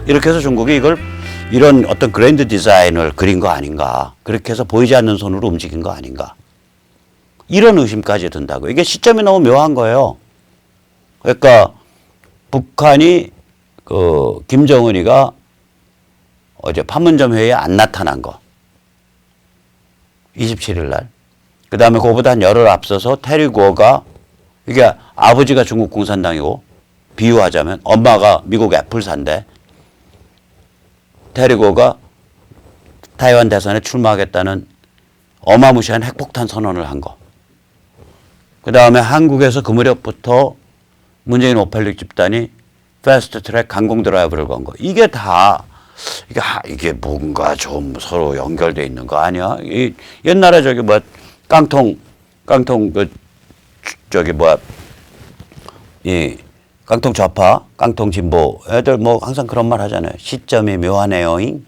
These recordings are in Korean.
이렇게 해서 중국이 이걸 이런 어떤 그랜드 디자인을 그린 거 아닌가. 그렇게 해서 보이지 않는 손으로 움직인 거 아닌가. 이런 의심까지 든다고. 이게 시점이 너무 묘한 거예요. 그러니까 북한이 김정은이가 어제 판문점 회의에 안 나타난 거. 27일 날. 그 다음에 그거보다 한 열흘 앞서서 테리 구어가 이게 아버지가 중국 공산당이고 비유하자면 엄마가 미국 애플사인데 테리 구어가 타이완 대선에 출마하겠다는 어마무시한 핵폭탄 선언을 한 거. 그 다음에 한국에서 그 무렵부터 문재인 586 집단이 패스트 트랙 강공 드라이브를 건 거. 이게 다 이게 뭔가 좀 서로 연결돼 있는 거 아니야? 옛날에 저기 뭐 깡통 깡통 좌파, 깡통 진보 애들 뭐 항상 그런 말 하잖아요. 시점이 묘하네요잉.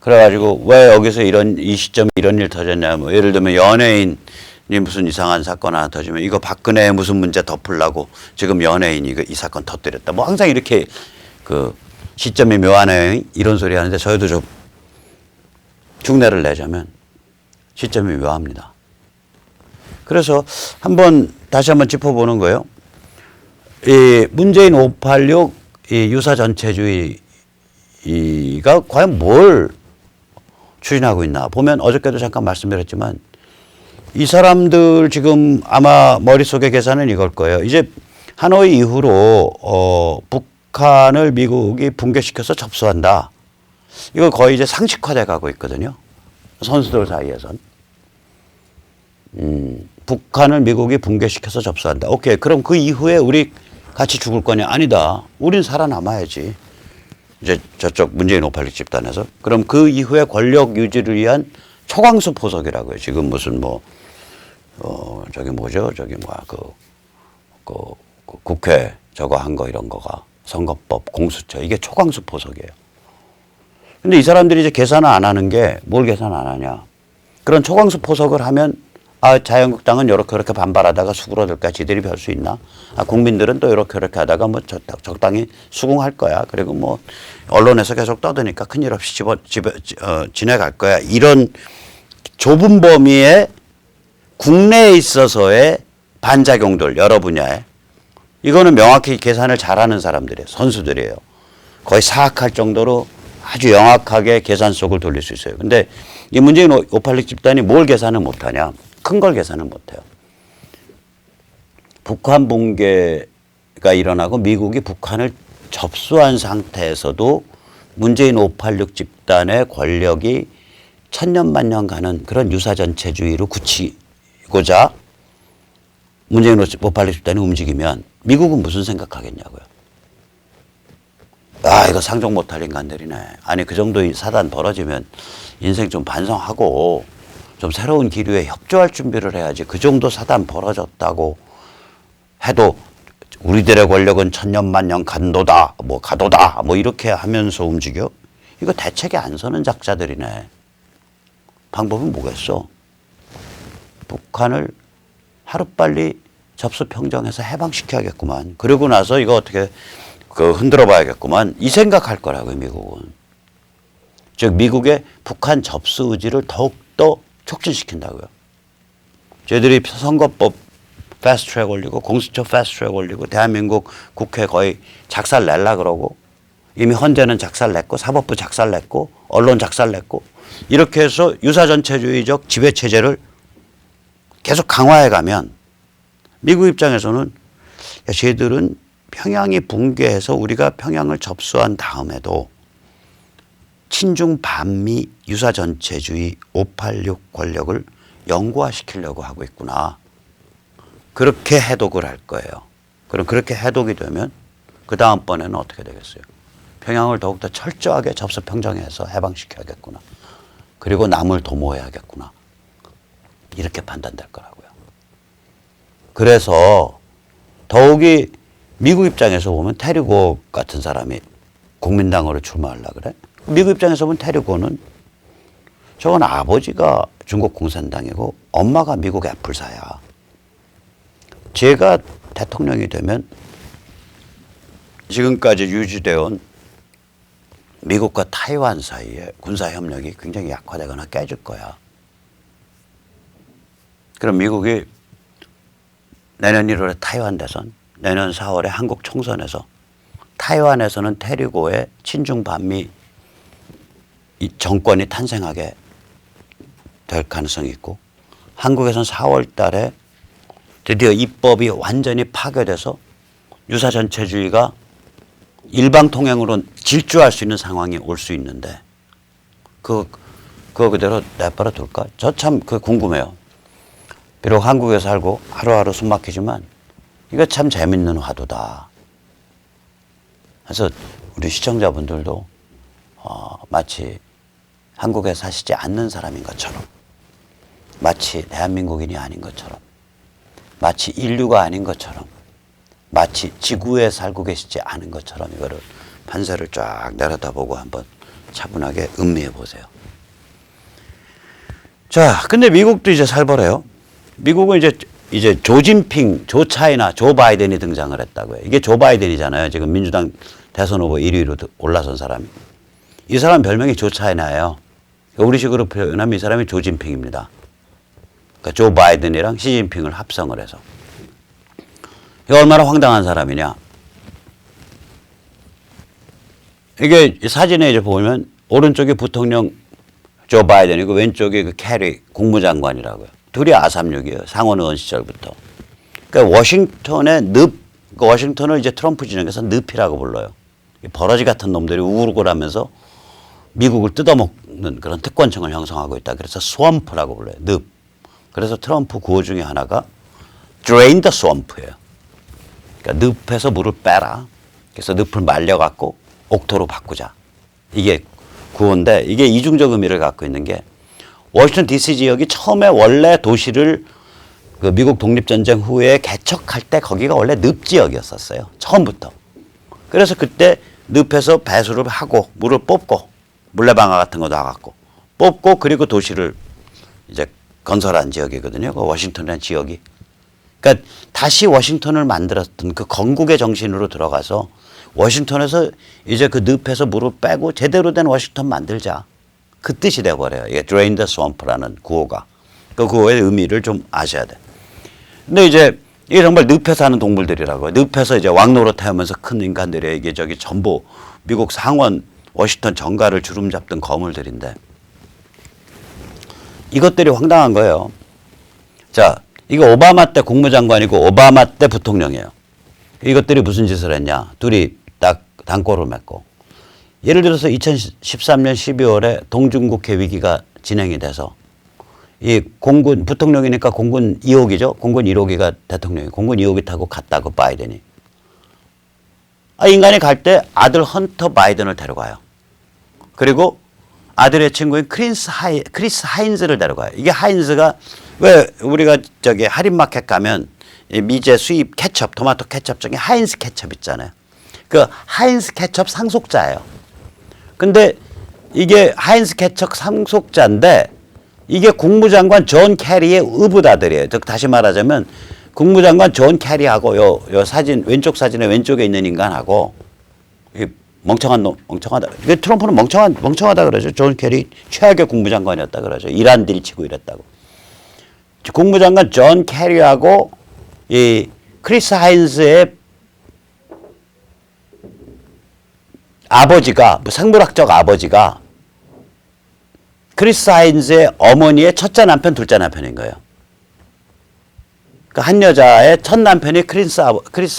그래가지고 왜 여기서 이 시점에 이런 일 터졌냐. 뭐 예를 들면 연예인이 무슨 이상한 사건 하나 터지면 이거 박근혜 무슨 문제 덮으려고 지금 연예인이 이 사건 터뜨렸다. 뭐 항상 이렇게 시점이 묘하네요. 이런 소리 하는데 저희도 좀 흉내를 내자면 시점이 묘합니다. 그래서 다시 한번 짚어보는 거예요. 이 문재인 586 이 유사 전체주의가 과연 뭘 추진하고 있나 보면 어저께도 잠깐 말씀드렸지만 이 사람들 지금 아마 머릿속에 계산은 이걸 거예요. 이제 하노이 이후로 북한을 미국이 붕괴시켜서 접수한다. 이거 거의 이제 상식화돼 가고 있거든요. 선수들 사이에선. 북한을 미국이 붕괴시켜서 접수한다. 오케이. 그럼 그 이후에 우리 같이 죽을 거냐? 아니다. 우린 살아남아야지. 이제 저쪽 문재인 586 집단에서. 그럼 그 이후에 권력 유지를 위한 초강수 포석이라고요. 지금 무슨 국회 저거 한 거 이런 거가 선거법, 공수처 이게 초강수 포석이에요. 근데 이 사람들이 이제 계산을 안 하는 게 뭘 계산 안 하냐. 그런 초강수 포석을 하면 자유한국당은 이렇게 반발하다가 수그러들까 지들이 별 수 있나? 국민들은 또 이렇게 하다가 뭐 적당히 수긍할 거야. 그리고 뭐 언론에서 계속 떠드니까 큰일 없이 지내갈 거야. 이런 좁은 범위의 국내에 있어서의 반작용들 여러 분야에 이거는 명확히 계산을 잘하는 사람들이에요. 선수들이에요. 거의 사악할 정도로 아주 영악하게 계산 속을 돌릴 수 있어요. 근데 이 문재인 586 집단이 뭘 계산을 못하냐. 큰 걸 계산을 못해요. 북한 붕괴가 일어나고 미국이 북한을 접수한 상태에서도 문재인 586 집단의 권력이 천년만년 가는 그런 유사전체주의로 굳히고자 문재인 586 집단이 움직이면 미국은 무슨 생각하겠냐고요. 이거 상종 못할 인간들이네. 아니 그 정도의 사단 벌어지면 인생 좀 반성하고 좀 새로운 기류에 협조할 준비를 해야지. 그 정도 사단 벌어졌다고 해도 우리들의 권력은 천년만년 가도다 뭐 이렇게 하면서 움직여. 이거 대책에 안 서는 작자들이네. 방법은 뭐겠어? 북한을 하루빨리 접수평정해서 해방시켜야겠구만. 그러고 나서 이거 어떻게 흔들어 봐야겠구만. 이 생각할 거라고요, 미국은. 즉 미국의 북한 접수 의지를 더욱더 촉진시킨다고요. 저희들이 선거법 패스트트랙 올리고 공수처 패스트트랙 올리고 대한민국 국회 거의 작살 낼라 그러고 이미 헌재는 작살 냈고 사법부 작살 냈고 언론 작살 냈고 이렇게 해서 유사전체주의적 지배체제를 계속 강화해 가면 미국 입장에서는 쟤들은 평양이 붕괴해서 우리가 평양을 접수한 다음에도 친중 반미 유사전체주의 586 권력을 영구화시키려고 하고 있구나. 그렇게 해독을 할 거예요. 그럼 그렇게 해독이 되면 그 다음번에는 어떻게 되겠어요? 평양을 더욱더 철저하게 접수평정해서 해방시켜야겠구나. 그리고 남을 도모해야겠구나. 이렇게 판단될 거라고요. 그래서 더욱이 미국 입장에서 보면 테리 고 같은 사람이 국민당으로 출마하려고 그래. 미국 입장에서 보면 테리 고는 저건 아버지가 중국 공산당이고 엄마가 미국 애플사야. 제가 대통령이 되면 지금까지 유지되어 온 미국과 타이완 사이에 군사협력이 굉장히 약화되거나 깨질 거야. 그럼 미국이 내년 1월에 타이완 대선, 내년 4월에 한국 총선에서 타이완에서는 테리고의 친중 반미 이 정권이 탄생하게 될 가능성이 있고, 한국에서는 4월 달에 드디어 입법이 완전히 파괴돼서 유사 전체주의가 일방 통행으로 질주할 수 있는 상황이 올 수 있는데, 그거 그대로 내버려 둘까? 저 참 궁금해요. 비록 한국에 살고 하루하루 숨 막히지만 이거 참 재밌는 화두다. 그래서 우리 시청자분들도 마치 한국에 사시지 않는 사람인 것처럼, 마치 대한민국인이 아닌 것처럼, 마치 인류가 아닌 것처럼, 마치 지구에 살고 계시지 않은 것처럼 이거를 판세를 쫙 내려다보고 한번 차분하게 음미해 보세요. 자, 근데 미국도 이제 살벌해요. 미국은 이제 조진핑, 조 차이나, 조 바이든이 등장을 했다고요. 이게 조 바이든이잖아요. 지금 민주당 대선 후보 1위로 올라선 사람이. 이 사람 별명이 조 차이나예요. 우리식으로 표현하면 이 사람이 조진핑입니다. 그러니까 조 바이든이랑 시진핑을 합성을 해서. 이게 얼마나 황당한 사람이냐. 이게 사진에 이제 보면 오른쪽이 부통령 조 바이든이고 왼쪽이 그 캐리 국무장관이라고요. 둘이 아삼육이에요. 상원 의원 시절부터. 그러니까 워싱턴의 늪, 워싱턴을 이제 트럼프 진영에서 늪이라고 불러요. 버러지 같은 놈들이 우글우글하면서 미국을 뜯어먹는 그런 특권층을 형성하고 있다. 그래서 스왑프라고 불러요. 늪. 그래서 트럼프 구호 중에 하나가 drain the swamp예요. 그러니까 늪에서 물을 빼라. 그래서 늪을 말려갖고 옥토로 바꾸자. 이게 구호인데, 이게 이중적 의미를 갖고 있는 게, 워싱턴 DC 지역이 처음에 원래 도시를 그 미국 독립전쟁 후에 개척할 때 거기가 원래 늪 지역이었었어요. 처음부터. 그래서 그때 늪에서 배수를 하고 물을 뽑고 물레방아 같은 거 놔갖고 뽑고 그리고 도시를 이제 건설한 지역이거든요. 그 워싱턴이라는 지역이. 그러니까 다시 워싱턴을 만들었던 그 건국의 정신으로 들어가서 워싱턴에서 이제 그 늪에서 물을 빼고 제대로 된 워싱턴 만들자. 그 뜻이 돼버려요. 이게 drain the swamp라는 구호가. 그 구호의 의미를 좀 아셔야 돼. 근데 이제 이게 정말 늪에 사는 동물들이라고요. 늪에서 이제 왕노릇 하면서 큰 인간들이 이게 전부 미국 상원 워싱턴 정가를 주름 잡던 거물들인데, 이것들이 황당한 거예요. 자, 이거 오바마 때 국무장관이고 오바마 때 부통령이에요. 이것들이 무슨 짓을 했냐. 둘이 딱 단골을 맺고. 예를 들어서 2013년 12월에 동중국해 위기가 진행이 돼서 이 공군, 부통령이니까 공군 2호기죠. 공군 1호기가 대통령이, 공군 2호기 타고 갔다고 바이든이. 인간이 갈 때 아들 헌터 바이든을 데려가요. 그리고 아들의 친구인 크리스 하인즈를 데려가요. 이게 하인즈가 왜 우리가 할인마켓 가면 미제 수입 케첩, 토마토 케첩 중에 하인즈 케첩 있잖아요. 그 하인즈 케첩 상속자예요. 근데 이게 하인즈 케첩 상속자인데 이게 국무장관 존 캐리의 의붓아들이에요. 즉 다시 말하자면 국무장관 존 캐리하고 요 사진, 왼쪽 사진의 왼쪽에 있는 인간하고 멍청한 놈, 멍청하다. 트럼프는 멍청하다 그러죠. 존 캐리 최악의 국무장관이었다 그러죠. 이란 딜 치고 이랬다고. 국무장관 존 캐리하고 이 크리스 하인즈의 아버지가, 생물학적 아버지가 크리스 하인즈의 어머니의 첫째 남편, 둘째 남편인 거예요. 그러니까 한 여자의 첫 남편이 크리스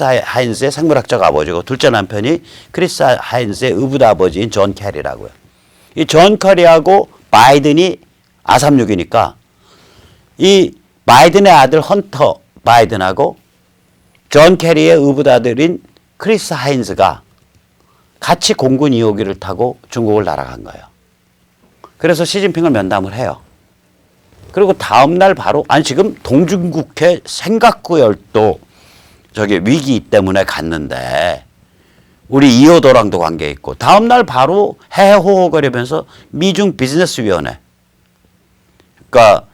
하인즈의 생물학적 아버지고 둘째 남편이 크리스 하인즈의 의붓아버지인 존 캐리라고요. 이 존 캐리하고 바이든이 아삼육이니까 이 바이든의 아들 헌터 바이든하고 존 캐리의 의붓아들인 크리스 하인즈가 같이 공군 2호기를 타고 중국을 날아간 거예요. 그래서 시진핑을 면담을 해요. 그리고 다음날 바로, 지금 동중국해 생각구열도 위기 때문에 갔는데 우리 2호 도랑도 관계 있고, 다음날 바로 해호거리면서 미중 비즈니스위원회, 그러니까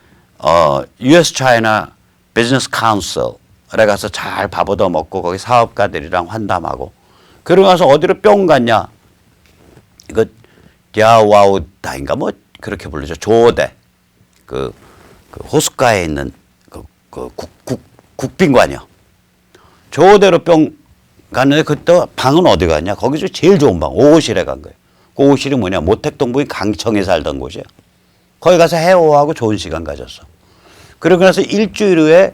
US China Business Council에 가서 잘 밥 얻어 먹고 거기 사업가들이랑 환담하고, 그러고 나서 어디로 뿅 갔냐. 이거 갸와우다인가 뭐 그렇게 부르죠. 조대 그 호숫가에 있는 국빈관이요. 조대로 뿅 갔는데 그때 방은 어디 갔냐? 거기서 제일 좋은 방 5호실에 간 거예요. 그 5호실이 뭐냐? 모택동부인 강청에 살던 곳이에요. 거기 가서 해오하고 좋은 시간 가졌어. 그러고 나서 일주일 후에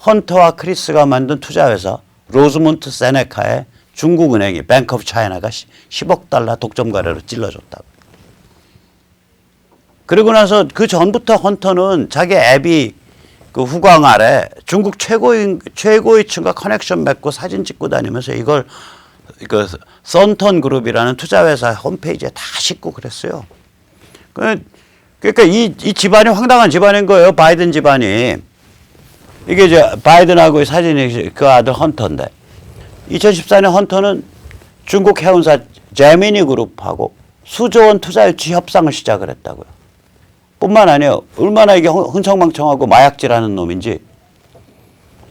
헌터와 크리스가 만든 투자회사 로즈몬트 세네카에 중국은행이 뱅크 오브 차이나가 10억 달러 독점 거래로 찔러줬다고. 그리고 나서 그 전부터 헌터는 자기 애비 그 후광 아래 중국 최고위층과 커넥션 맺고 사진 찍고 다니면서 이걸 썬턴 그룹이라는 투자회사 홈페이지에 다 싣고 그랬어요. 그러니까 이 집안이 황당한 집안인 거예요. 바이든 집안이. 이게 이제 바이든하고의 사진이 그 아들 헌터인데 2014년 헌터는 중국 해운사 제미니 그룹하고 수조 원 투자 유치 협상을 시작을 했다고요. 뿐만 아니에요. 얼마나 이게 흥청망청하고 마약질하는 놈인지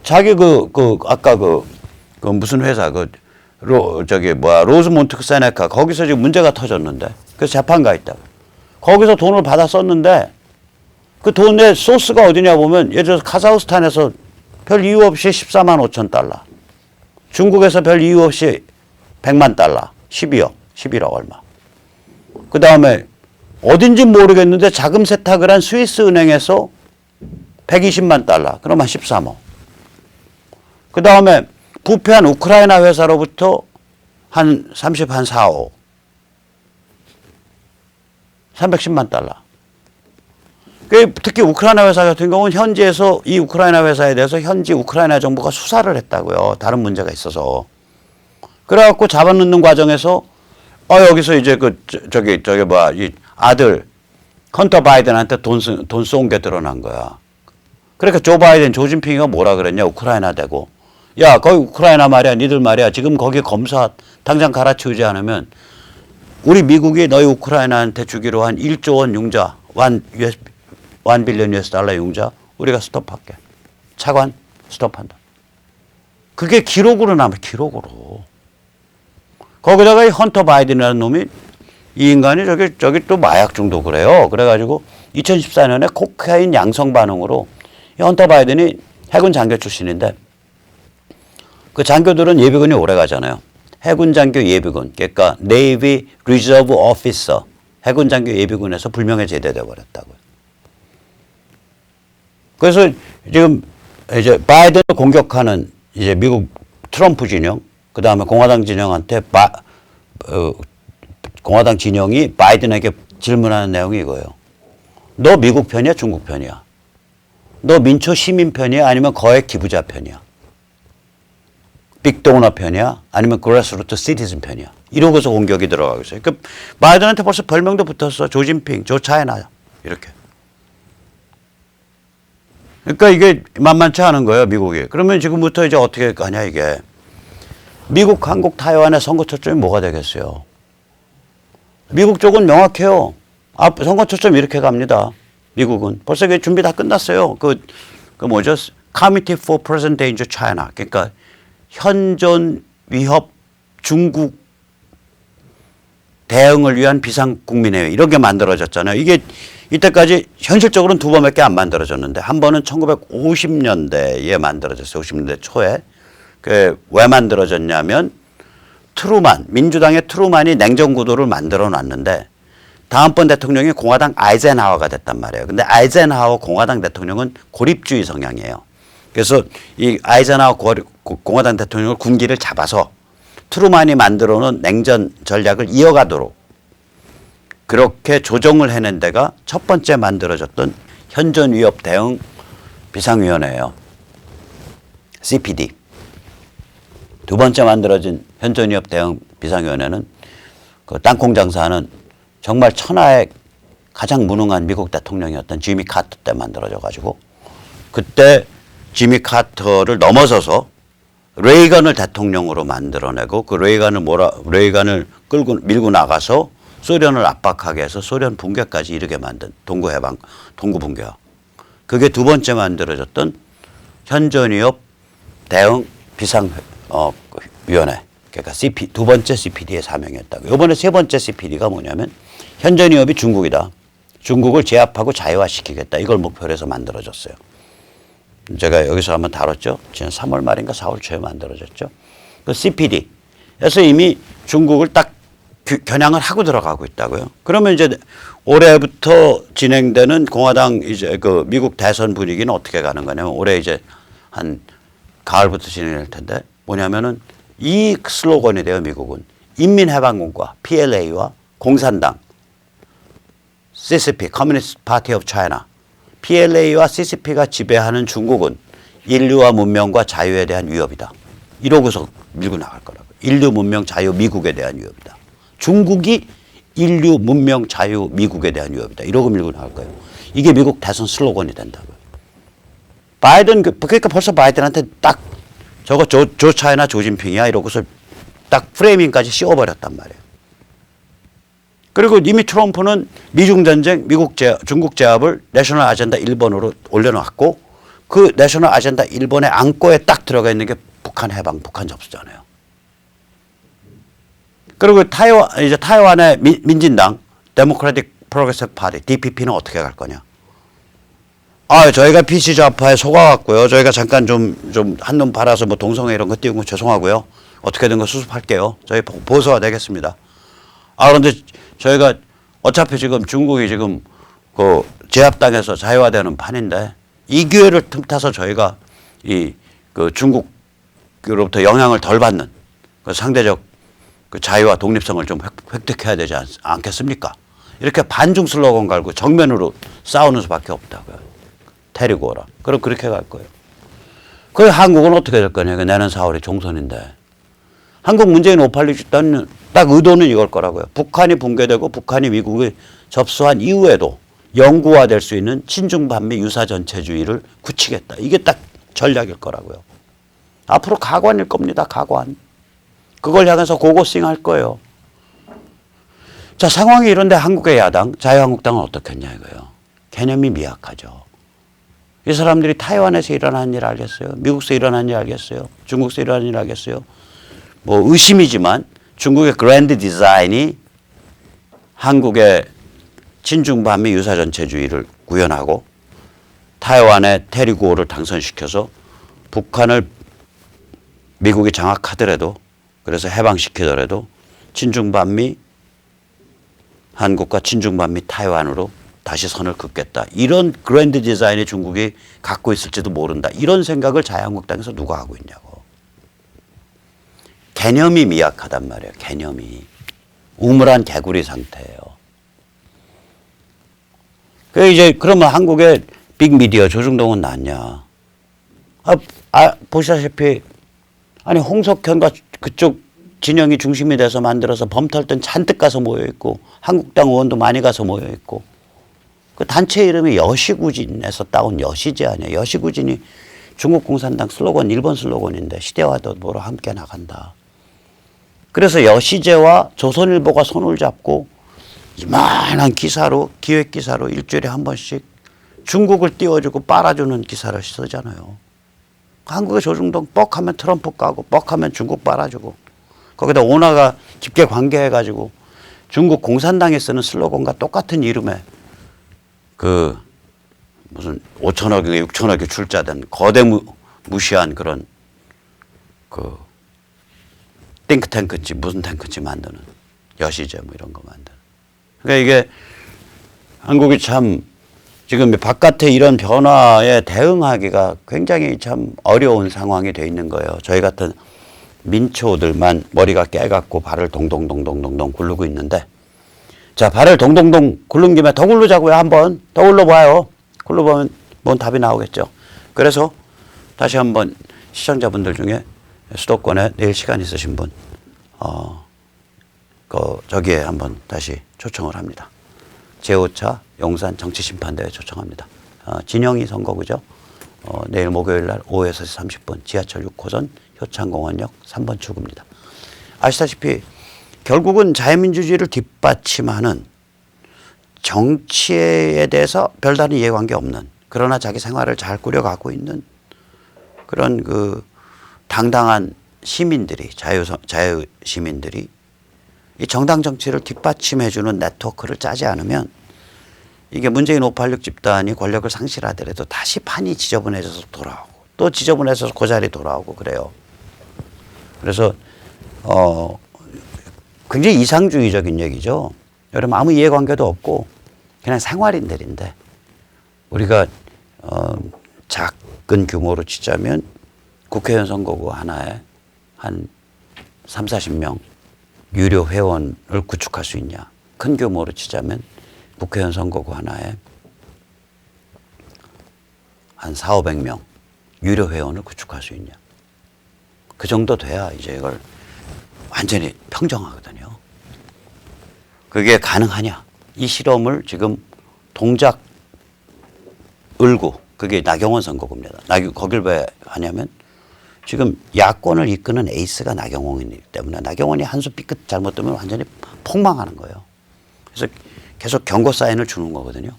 자기 아까 무슨 회사 로즈몬트 세네카 거기서 지금 문제가 터졌는데 그래서 재판 가 있다고. 거기서 돈을 받아 썼는데 그 돈의 소스가 어디냐 보면 예를 들어서 카자흐스탄에서 별 이유 없이 14만 5천 달러. 중국에서 별 이유 없이 100만 달러. 11억 얼마. 그 다음에 어딘지 모르겠는데 자금 세탁을 한 스위스 은행에서 120만 달러. 그럼 한 13억. 그 다음에 부패한 우크라이나 회사로부터 한 4억. 310만 달러. 특히 우크라이나 회사 같은 경우는 현지에서 이 우크라이나 회사에 대해서 현지 우크라이나 정부가 수사를 했다고요. 다른 문제가 있어서. 그래갖고 잡아넣는 과정에서 여기서 이제 이 아들 헌터 바이든한테 돈 쏜 게 드러난 거야. 그러니까 조 바이든 조진핑이가 뭐라 그랬냐. 우크라이나 대고. 야, 거기 우크라이나 말이야. 니들 말이야. 지금 거기 검사 당장 갈아치우지 않으면 우리 미국이 너희 우크라이나한테 주기로 한 1조 원 융자, 1 빌리언 US 달러 융자 우리가 스톱할게. 차관 스톱한다. 그게 기록으로 남아. 기록으로. 거기다가 이 헌터 바이든이라는 놈이 이 인간이 저기 또 마약 중독 그래요. 그래가지고 2014년에 코카인 양성 반응으로 이 헌터 바이든이 해군 장교 출신인데 그 장교들은 예비군이 오래 가잖아요. 해군 장교 예비군, 그러니까 네이비 리저브 오피서, 해군 장교 예비군에서 불명예 제대돼 버렸다고요. 그래서 지금 이제 바이든을 공격하는 이제 미국 트럼프 진영, 그 다음에 공화당 진영한테 공화당 진영이 바이든에게 질문하는 내용이 이거예요. 너 미국 편이야, 중국 편이야? 너 민초 시민 편이야, 아니면 거액 기부자 편이야? 빅도너 편이야? 아니면 그래스루트 시티즌 편이야? 이러고서 공격이 들어가고 있어요. 그 바이든한테 벌써 별명도 붙었어. 조진핑, 조 차이나 이렇게. 그러니까 이게 만만치 않은 거예요, 미국이. 그러면 지금부터 이제 어떻게 가냐 이게. 미국, 한국, 타이완의 선거 초점이 뭐가 되겠어요? 미국 쪽은 명확해요. 선거 초점 이렇게 갑니다. 미국은. 벌써 그 준비 다 끝났어요. 그 뭐죠? Committee for Present Danger China. 그러니까 현존 위협 중국 대응을 위한 비상국민회의 이런 게 만들어졌잖아요. 이게 이때까지 현실적으로는 두 번밖에 안 만들어졌는데 한 번은 1950년대에 만들어졌어요. 50년대 초에. 왜 만들어졌냐면 민주당의 트루만이 냉전구도를 만들어 놨는데 다음번 대통령이 공화당 아이젠하워가 됐단 말이에요. 근데 아이젠하워 공화당 대통령은 고립주의 성향이에요. 그래서 이 아이젠하워 공화당 대통령을 군기를 잡아서 트루만이 만들어 놓은 냉전 전략을 이어가도록 그렇게 조정을 해낸 데가 첫 번째 만들어졌던 현존위협 대응 비상위원회예요. CPD. 두 번째 만들어진 현존위협 대응 비상위원회는 그 땅콩 장사하는 정말 천하의 가장 무능한 미국 대통령이었던 지미 카터 때 만들어져 가지고 그때 지미 카터를 넘어서서 레이건을 대통령으로 만들어내고 그 레이건을 밀고 나가서 소련을 압박하게 해서 소련 붕괴까지 이르게 만든 동구 붕괴와 그게 두 번째 만들어졌던 현존위협 대응 비상위원회 그러니까 두 번째 CPD의 사명이었다고. 이번에 세 번째 CPD가 뭐냐면 현전위협이 중국이다. 중국을 제압하고 자유화시키겠다. 이걸 목표로 해서 만들어졌어요. 제가 여기서 한번 다뤘죠. 지난 3월 말인가 4월 초에 만들어졌죠. 그 CPD에서 이미 중국을 딱 겨냥을 하고 들어가고 있다고요. 그러면 이제 올해부터 진행되는 공화당 이제 그 미국 대선 분위기는 어떻게 가는 거냐면 올해 이제 한 가을부터 진행될 텐데 뭐냐면은 이 슬로건이 돼요. 미국은 인민해방군과 PLA와 공산당 CCP, Communist Party of China, PLA와 CCP가 지배하는 중국은 인류와 문명과 자유에 대한 위협이다. 이러고서 밀고 나갈 거라고. 인류, 문명, 자유, 미국에 대한 위협이다. 중국이 인류, 문명, 자유, 미국에 대한 위협이다. 이러고 밀고 나갈 거예요. 이게 미국 대선 슬로건이 된다고요. 바이든, 그러니까 벌써 바이든한테 딱 저거 조 차이나 조진핑이야 이러고서 딱 프레이밍까지 씌워버렸단 말이에요. 그리고 이미 트럼프는 미중 전쟁, 중국 제압을 내셔널 아젠다 1번으로 올려놓았고 그 내셔널 아젠다 1번의 안고에 딱 들어가 있는 게 북한 해방, 북한 접수잖아요. 그리고 타이완의 민진당, 데모크라틱 프로그레시브 파티, DPP는 어떻게 갈 거냐? 저희가 PC 좌파에 속아갖고요. 저희가 잠깐 좀 한눈 팔아서 뭐 동성애 이런 거 띄운 거 죄송하고요. 어떻게든 거 수습할게요. 저희 보수화 되겠습니다. 그런데 저희가 어차피 지금 중국이 지금 그 제압당해서 자유화되는 판인데 이 기회를 틈타서 저희가 그 중국으로부터 영향을 덜 받는 그 상대적 그 자유와 독립성을 좀 획득해야 되지 않겠습니까? 이렇게 반중 슬로건 갈고 정면으로 싸우는 수밖에 없다고요. 데리고 오라. 그럼 그렇게 갈 거예요. 그 한국은 어떻게 될 거냐? 내년 4월에 총선인데. 한국 문재인 586집단은 딱 의도는 이걸 거라고요. 북한이 붕괴되고 북한이 미국에 접수한 이후에도 영구화될 수 있는 친중 반미 유사 전체주의를 굳히겠다. 이게 딱 전략일 거라고요. 앞으로 가관일 겁니다. 가관. 그걸 향해서 고고싱 할 거예요. 자, 상황이 이런데 한국의 야당, 자유한국당은 어떻겠냐 이거예요. 개념이 미약하죠. 이 사람들이 타이완에서 일어나는 일 알겠어요? 미국에서 일어나는 일 알겠어요? 중국에서 일어나는 일 알겠어요? 뭐 의심이지만 중국의 그랜드 디자인이 한국의 친중반미 유사전체주의를 구현하고 타이완의 테리구오를 당선시켜서 북한을 미국이 장악하더라도 그래서 해방시키더라도 친중반미 한국과 친중반미 타이완으로 다시 선을 긋겠다. 이런 그랜드 디자인의 중국이 갖고 있을지도 모른다. 이런 생각을 자유한국당에서 누가 하고 있냐고. 개념이 미약하단 말이에요. 개념이. 우물한 개구리 상태예요. 그러면 한국의 빅미디어 조중동은 낫냐. 보시다시피 아니 홍석현과 그쪽 진영이 중심이 돼서 만들어서 범털 땐 잔뜩 가서 모여있고 한국당 의원도 많이 가서 모여있고 그 단체 이름이 여시구진에서 따온 여시제 아니에요. 여시구진이 중국 공산당 슬로건, 일본 슬로건인데 시대와 더불어 함께 나간다. 그래서 여시제와 조선일보가 손을 잡고 이만한 기사로, 기획기사로 일주일에 한 번씩 중국을 띄워주고 빨아주는 기사를 쓰잖아요. 한국의 조중동 뻑하면 트럼프 까고 뻑하면 중국 빨아주고 거기다 오나가 깊게 관계해가지고 중국 공산당이 쓰는 슬로건과 똑같은 이름의 그 무슨 5천억이 6천억이 출자된 거대 무시한 그런 그 띵크탱크지 무슨 탱크지 만드는 여시제 뭐 이런 거 만드는. 그러니까 이게 한국이 참 지금 바깥의 이런 변화에 대응하기가 굉장히 참 어려운 상황이 돼 있는 거예요. 저희 같은 민초들만 머리가 깨갖고 발을 동동동동동동 굴르고 있는데 자, 발을 동동동 굴른 김에 더 굴르자고요. 한번 더 굴러봐요. 굴러보면 뭔 답이 나오겠죠. 그래서 다시 한번 시청자분들 중에 수도권에 내일 시간 있으신 분 저기에 한번 다시 초청을 합니다. 제5차 용산 정치심판대회 초청합니다. 진영이 선거구죠. 내일 목요일 날 오후 6시 30분 지하철 6호선 효창공원역 3번 출구입니다. 아시다시피 결국은 자유민주주의를 뒷받침하는 정치에 대해서 별다른 이해관계 없는 그러나 자기 생활을 잘 꾸려가고 있는 그런 그 당당한 시민들이 자유 시민들이 이 정당 정치를 뒷받침해주는 네트워크를 짜지 않으면 이게 문재인 586 집단이 권력을 상실하더라도 다시 판이 지저분해져서 돌아오고 또 지저분해져서 그 자리에 돌아오고 그래요. 그래서 굉장히 이상주의적인 얘기죠. 여러분 아무 이해관계도 없고 그냥 생활인들인데 우리가 작은 규모로 치자면 국회의원 선거구 하나에 한 3, 40명 유료 회원을 구축할 수 있냐. 큰 규모로 치자면 국회의원 선거구 하나에 한 4, 500명 유료 회원을 구축할 수 있냐. 그 정도 돼야 이제 이걸 완전히 평정하거든요. 그게 가능하냐. 이 실험을 지금 동작 을구, 그게 나경원 선거구입니다. 거길 왜 하냐면 지금 야권을 이끄는 에이스가 나경원이기 때문에 나경원이 한 수 삐끗 잘못되면 완전히 폭망하는 거예요. 그래서 계속 경고 사인을 주는 거거든요.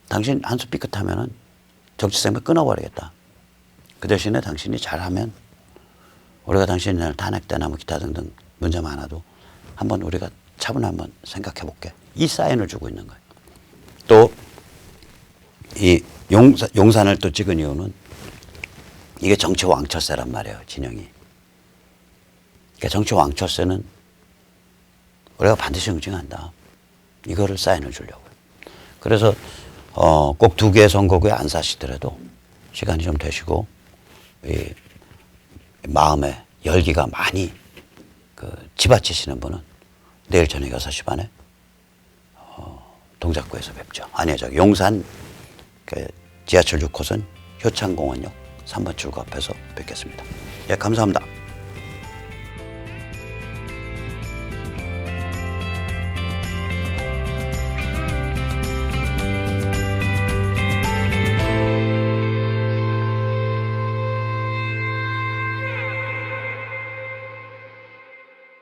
당신 한 수 삐끗하면은 정치생명 끊어버리겠다. 그 대신에 당신이 잘하면 우리가 당신을 탄핵되나 뭐 기타 등등 문제 많아도 한번 우리가 차분히 한번 생각해 볼게. 이 사인을 주고 있는 거예요. 또 이 용산을 또 찍은 이유는 이게 정치 왕철세란 말이에요. 진영이. 그러니까 정치 왕철세는 우리가 반드시 응징한다. 이거를 사인을 주려고요. 그래서 꼭 2개의 선거구에 안 사시더라도 시간이 좀 되시고 이 마음에 열기가 많이 치받치시는 분은 내일 저녁 6시 반에 동작구에서 뵙죠. 아니요, 저기 용산 지하철 6호선 효창공원역 3번 출구 앞에서 뵙겠습니다. 예, 감사합니다.